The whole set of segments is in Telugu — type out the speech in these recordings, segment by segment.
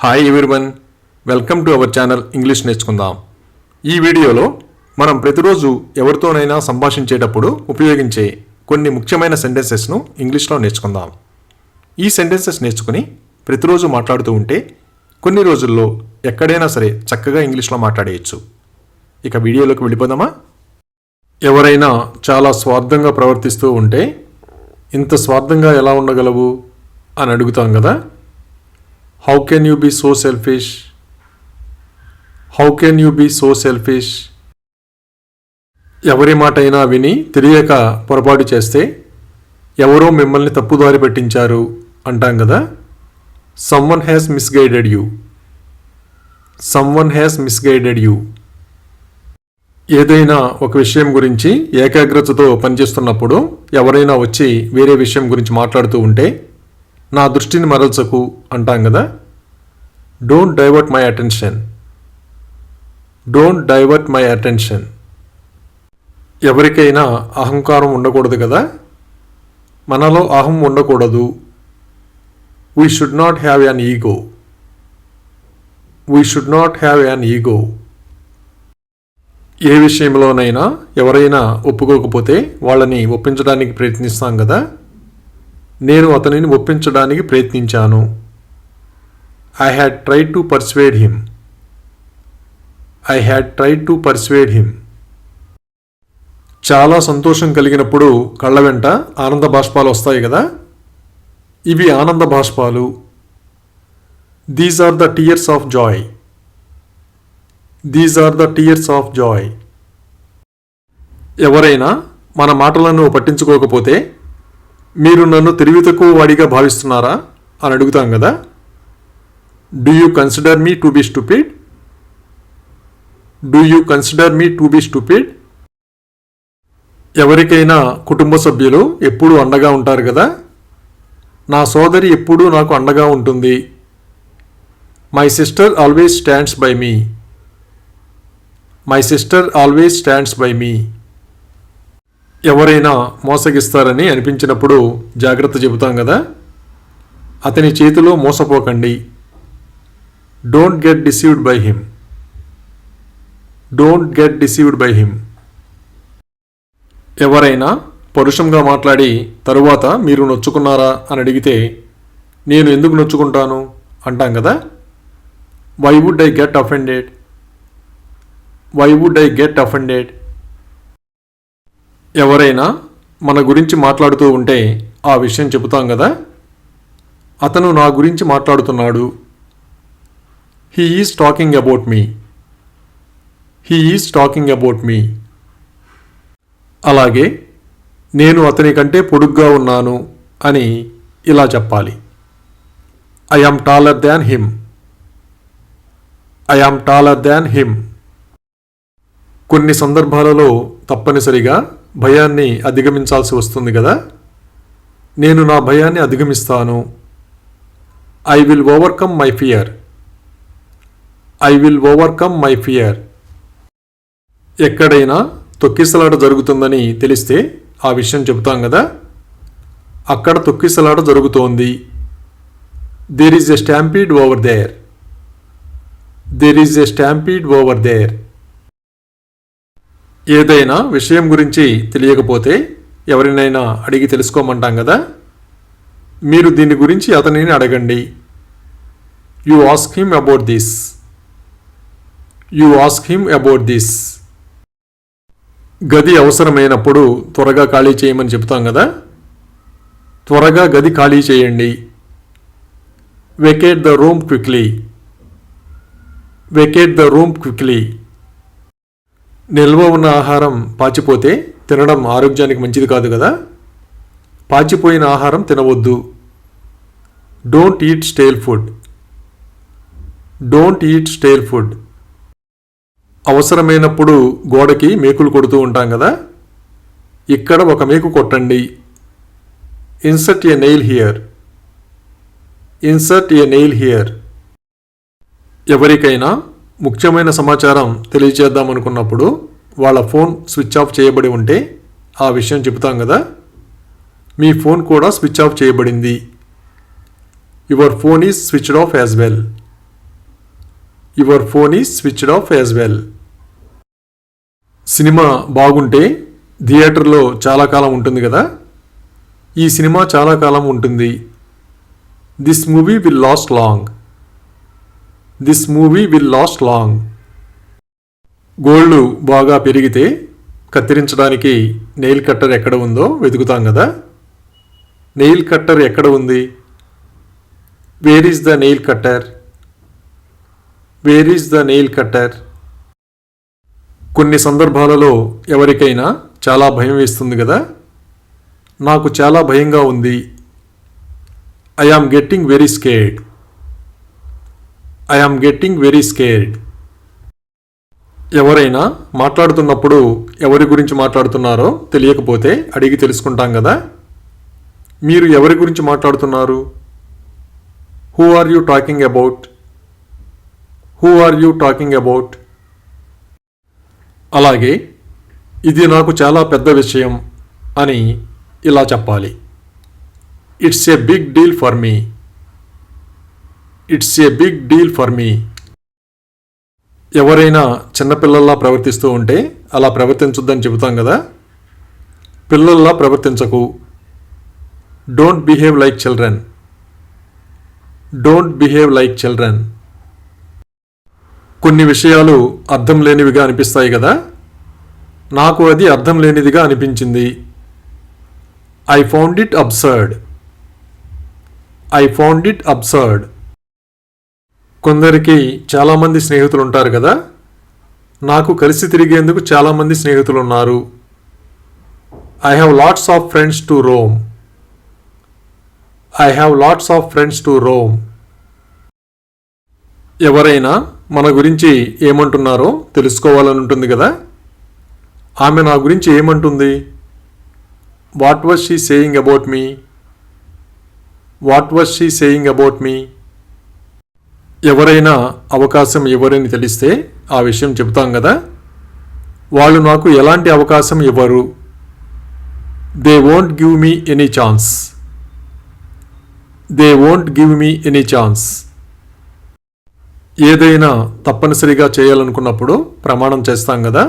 Hi everyone, welcome to our channel English నేర్చుకుందాం. ఈ వీడియోలో మనం ప్రతిరోజు ఎవరితోనైనా సంభాషించేటప్పుడు ఉపయోగించే కొన్ని ముఖ్యమైన సెంటెన్సెస్ను ఇంగ్లీష్లో నేర్చుకుందాం. ఈ సెంటెన్సెస్ నేర్చుకుని ప్రతిరోజు మాట్లాడుతూ ఉంటే కొన్ని రోజుల్లో ఎక్కడైనా సరే చక్కగా ఇంగ్లీష్లో మాట్లాడేయచ్చు. ఇక వీడియోలోకి వెళ్ళిపోదామా? ఎవరైనా చాలా స్వార్థంగా ప్రవర్తిస్తూ ఉంటే ఇంత స్వార్థంగా ఎలా ఉండగలవు అని అడుగుతాం కదా. How can you be so selfish? How can you be so selfish? ఎవరి మాట అయినా విని తెలియక పొరపాటు చేస్తే ఎవరో మిమ్మల్ని తప్పుదారి పట్టించారు అంటాం కదా. Someone has misguided you. Someone has misguided you. ఏదైనా ఒక విషయం గురించి ఏకాగ్రతతో పనిచేస్తున్నప్పుడు ఎవరైనా వచ్చి వేరే విషయం గురించి మాట్లాడుతూ ఉంటే నా దృష్టిని మరల్చకు అంటాం కదా. Don't divert my attention. Don't divert my attention. ఎవరికైనా అహంకారం ఉండకూడదు కదా. మనలో అహం ఉండకూడదు. We should not have an ego. We should not have an ego. ఏ విషయంలోనైనా ఎవరైనా ఒప్పుకోకపోతే వాళ్ళని ఒప్పించడానికి ప్రయత్నిస్తాం కదా. నేను అతనిని ఒప్పించడానికి ప్రయత్నించాను. I had tried to persuade him. I had tried to persuade him. చాలా సంతోషం కలిగినప్పుడు కళ్ళ వెంట ఆనంద బాష్పాలు వస్తాయి కదా. ఇవి ఆనంద బాష్పాలు. These are the tears of joy. These are the tears of joy. ఎవరైనా మన మాటలను పట్టించుకోకపోతే మీరు నన్ను తెలివి తక్కువ వాడిగా భావిస్తున్నారా అని అడుగుతాం కదా. Do you consider me to be stupid? Do you consider me to be stupid? ఎవరికైనా కుటుంబ సభ్యులు ఎప్పుడూ అండగా ఉంటారు కదా. నా సోదరి ఎప్పుడూ నాకు అండగా ఉంటుంది. My sister always stands by me. My sister always stands by me. ఎవరైనా మోసగిస్తారని అనిపించినప్పుడు జాగ్రత్త చెబుతాం కదా. అతని చేతిలో మోసపోకండి. Don't get deceived by him. Don't get deceived by him. ఎవరైనా పరుషంగా మాట్లాడి తరువాత మీరు నొచ్చుకున్నారా అని అడిగితే నేను ఎందుకు నొచ్చుకుంటాను అంటాం కదా. Why would I get offended? Why would I get offended? ఎవరైనా మన గురించి మాట్లాడుతూ ఉంటే ఆ విషయం చెబుతాం కదా. అతను నా గురించి మాట్లాడుతున్నాడు. He is talking about me. He is talking about me. అలాగే నేను అతని కంటే పొడుగ్గా ఉన్నాను అని ఇలా చెప్పాలి. I am taller than him. I am taller than him. కొన్ని సందర్భాలలో తప్పనిసరిగా భయాన్ని అధిగమించాల్సి వస్తుంది కదా. నేను నా భయాన్ని అధిగమిస్తాను. I will overcome my fear. I will overcome my fear. ఎక్కడైనా తొక్కిసలాట జరుగుతుందని తెలిస్తే ఆ విషయం చెబుతాం కదా. అక్కడ తొక్కిసలాట జరుగుతోంది. There is a stampede over there. There is a stampede over there. ఏదైనా విషయం గురించి తెలియకపోతే ఎవరినైనా అడిగి తెలుసుకోమంటాం కదా. మీరు దీని గురించి అతనిని అడగండి. You ask him about this. You ask him about this. గది అవసరమైనప్పుడు త్వరగా ఖాళీ చేయమని చెప్తాం కదా. త్వరగా గది ఖాళీ చేయండి. Vacate the room quickly. Vacate the room quickly. నిల్వ ఉన్న ఆహారం పాచిపోతే తినడం ఆరోగ్యానికి మంచిది కాదు కదా. పాచిపోయిన ఆహారం తినవద్దు. Don't eat stale food. Don't eat stale food. అవసరమైనప్పుడు గోడకి మేకులు కొడుతూ ఉంటాం కదా. ఇక్కడ ఒక మేకు కొట్టండి. Insert a nail here. Insert a nail here. ఎవరికైనా ముఖ్యమైన సమాచారం తెలియచేద్దామనుకున్నప్పుడు వాళ్ళ ఫోన్ స్విచ్ ఆఫ్ చేయబడి ఉంటే ఆ విషయం చెబుతాం కదా. మీ ఫోన్ కూడా స్విచ్ ఆఫ్ చేయబడింది. Your phone is switched off as well. Your phone is switched off as well. Cinema బాగుంటే థియేటర్లో చాలా కాలం ఉంటుంది కదా. ఈ సినిమా చాలా కాలం ఉంటుంది. This movie will last long. This movie will last long. గోళ్ళు బాగా పెరిగితే కత్తిరించడానికి నెయిల్ కట్టర్ ఎక్కడ ఉందో వెతుకుతాం కదా. నెయిల్ కట్టర్ ఎక్కడ ఉంది? Where is the nail cutter? Where is the nail cutter? కొన్ని సందర్భాలలో ఎవరికైనా చాలా భయం వేస్తుంది కదా. నాకు చాలా భయంగా ఉంది. I am getting very scared. I am getting very scared. ఎవరైనా మాట్లాడుతున్నప్పుడు ఎవరి గురించి మాట్లాడుతున్నారో తెలియకపోతే అడిగి తెలుసుకుంటాం కదా. మీరు ఎవరి గురించి మాట్లాడుతున్నారు? Who are you talking about? Who are you talking about? అలాగే ఇది నాకు చాలా పెద్ద విషయం అని ఇలా చెప్పాలి. It's a big deal for me. It's a big deal for me. ఎవరైనా చిన్నపిల్లల్లా ప్రవర్తిస్తూ ఉంటే అలా ప్రవర్తించొద్దని చెబుతాం కదా. పిల్లల్లా ప్రవర్తించకు. Don't behave like children. Don't behave like children. కొన్ని విషయాలు అర్థం లేనివిగా అనిపిస్తాయి కదా. నాకు అది అర్థం లేనిదిగా అనిపించింది. I found it absurd. I found it absurd. కొందరికి చాలామంది స్నేహితులు ఉంటారు కదా. నాకు కలిసి తిరిగేందుకు చాలామంది స్నేహితులు ఉన్నారు. I have lots of friends to Rome. I have lots of friends to Rome. ఎవరైనా మన గురించి ఏమంటున్నారో తెలుసుకోవాలని ఉంటుంది కదా. ఆమె నా గురించి ఏమంటుంది? What was she saying about me? What was she saying about me? ఎవరైనా అవకాశం ఇవ్వరని తెలిస్తే ఆ విషయం చెబుతాం కదా. వాళ్ళు నాకు ఎలాంటి అవకాశం ఇవ్వరు. They won't give me any chance. They won't give me any chance. ఏదైనా తప్పనిసరిగా చేయాలనుకున్నప్పుడు ప్రమాణం చేస్తాం కదా.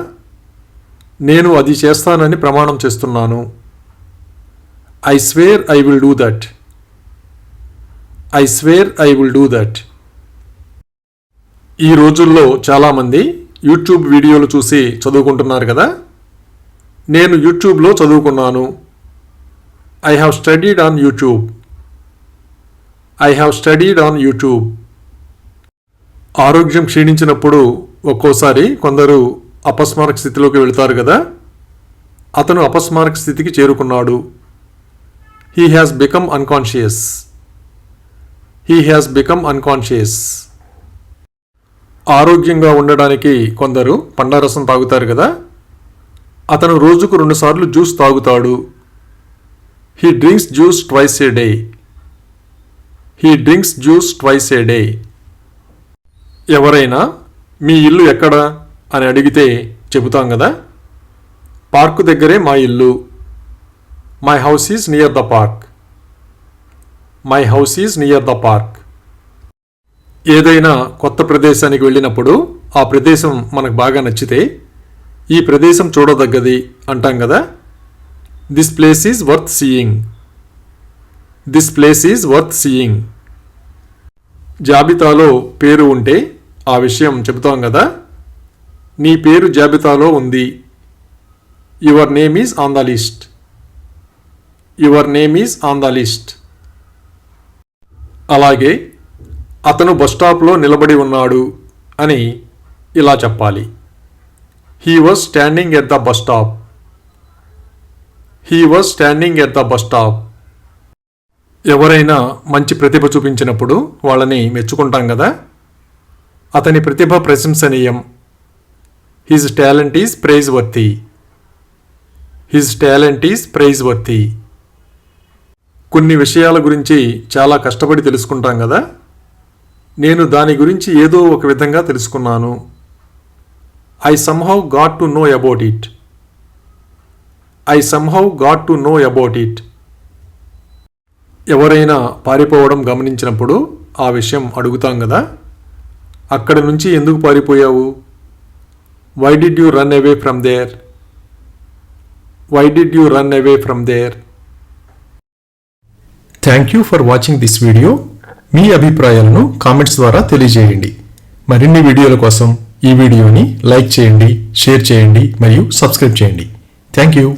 నేను అది చేస్తానని ప్రమాణం చేస్తున్నాను. I swear I will do that. I swear I will do that. ఈ రోజుల్లో చాలామంది యూట్యూబ్ వీడియోలు చూసి చదువుకుంటున్నారు కదా. నేను యూట్యూబ్లో చదువుకున్నాను. I have studied on YouTube. I have studied on YouTube. ఆరోగ్యం క్షీణించినప్పుడు ఒక్కోసారి కొందరు అపస్మారక స్థితిలోకి వెళతారు కదా. అతను అపస్మారక స్థితికి చేరుకున్నాడు. He has become unconscious. He has become unconscious. ఆరోగ్యంగా ఉండడానికి కొందరు పండ్లరసం తాగుతారు కదా. అతను రోజుకు 2 సార్లు జ్యూస్ తాగుతాడు. He drinks juice twice A day. He drinks juice twice A day. ఎవరైనా మీ ఇల్లు ఎక్కడ అని అడిగితే చెబుతాం కదా. పార్కు దగ్గరే మా ఇల్లు. My house is near the park. My house is near the park. ఏదైనా కొత్త ప్రదేశానికి వెళ్ళినప్పుడు ఆ ప్రదేశం మనకు బాగా నచ్చితే ఈ ప్రదేశం చూడదగ్గది అంటాం కదా. This place is worth seeing. This place is worth seeing. జాబితాలో పేరు ఉంటే ఆ విషయం చెబుతాం కదా. నీ పేరు జాబితాలో ఉంది. Your name is on the list. Your name is on the list. అలాగే అతను బస్టాప్లో నిలబడి ఉన్నాడు అని ఇలా చెప్పాలి. He was standing at the bus stop. He was standing at the bus stop. ఎవరైనా మంచి ప్రతిభ చూపించినప్పుడు వాళ్ళని మెచ్చుకుంటాం కదా. అతని ప్రతిభ ప్రశంసనీయం. His talent is prize worthy. His talent is prize worthy. కొన్ని విషయాల గురించి చాలా కష్టపడి తెలుసుకుంటాం కదా. నేను దాని గురించి ఏదో ఒక విధంగా తెలుసుకున్నాను. I somehow got to know about it. I somehow got to know about it. ఎవరైనా పారిపోవడం గమనించినప్పుడు ఆ విషయం అడుగుతాం కదా. అక్కడి నుంచి ఎందుకు పారిపోయావు? Why did you run away from there? Why did you run away from there? Thank you for watching this video. మీ అభిప్రాయాలను కామెంట్స్ ద్వారా తెలియజేయండి. మరిన్ని వీడియోల కోసం ఈ వీడియోని లైక్ చేయండి, షేర్ చేయండి మరియు సబ్స్క్రైబ్ చేయండి. Thank you.